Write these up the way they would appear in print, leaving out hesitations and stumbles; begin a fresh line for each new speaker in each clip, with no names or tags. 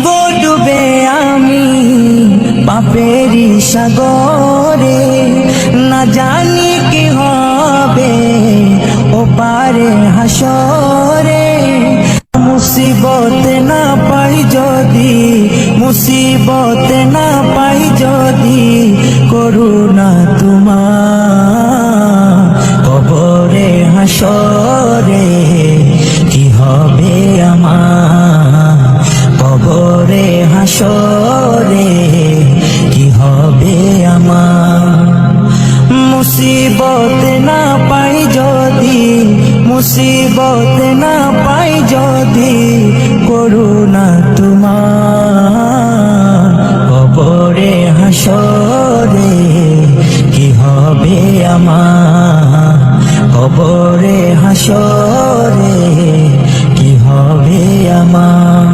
গো ডুবে আমি পাপেরি সাগরে, না জানি কি হবে ও পারে হাসরে। মুসিবত না পাই যদি, মুসিবত না পাই যদি, করুণা তোমার কবরে হাসরে কি হবে আমার, কবরে হাসরে কি হবে আমার। মুসিবত না পাই যদি, মুসিবত না পাই যদি, করুণা তোমার কবরে হাসরে কি হবে আমার, কবরে হাসরে কি হবে আমার।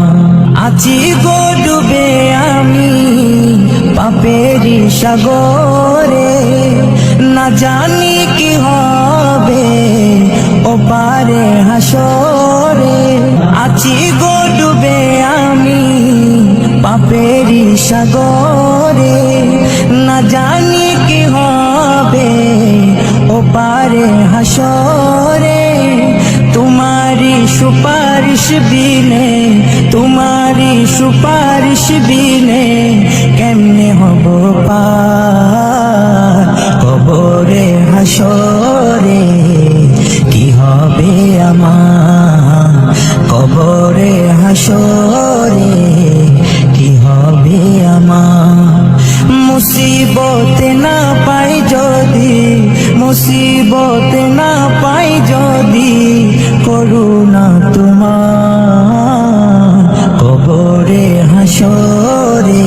আছি গো ডুবে আমি পাপেরি সাগরে, না জানি কি হবে ও পারে হাসরে। আছি গো ডুবে আমি পাপেরি সাগরে, না জানি কি হবে ও পারে হাসরে। তোমারি সুপারিশ বিনে, তোমারি সুপারিশ বিনে কেমনে হব পার, কবরে হাসরে কি হবে আমার, কবরে হাসরে কি হবে আমার। মুসিবত না পাই যদি, মুসিবত না পাই যদি, করুণা তোমার কবরে হাসরে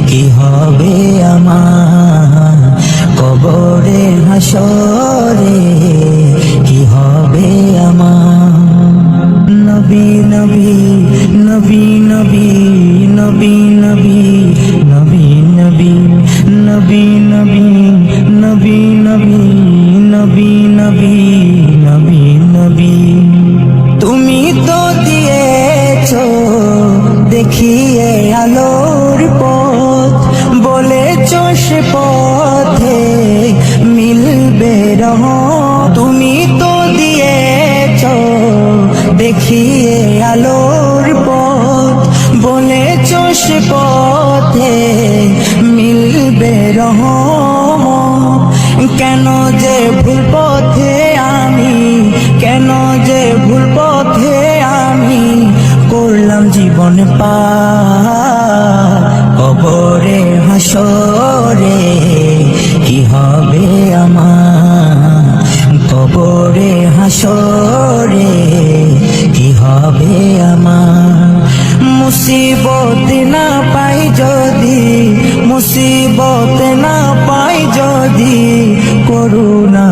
কি হবে আমার, কবরে হাসরে কি হবে আমার। নবী নবী নবী নবী নবী নবী নবী নবী নবী নবী নবী নবী নবী নবী নবী নবী। তুমি তো দিয়েছো দেখিয়ে আলোর পথ, বলেছো সে পথে মিলবে রহমত। তুমি তো দিয়েছো দেখিয়ে আলোর পথ, বলেছো সে পথে মিলবে রহমত। কেন যে ভুল পথে আমি, কেন যে ভুল পথে আমি করলাম জীবন পার, কবরে হাসরে কি হবে আমার, কবরে হাসরে কি হবে আমার। মুসিবত না পাই যদি, মুসিবত না পাই যদি, করুণা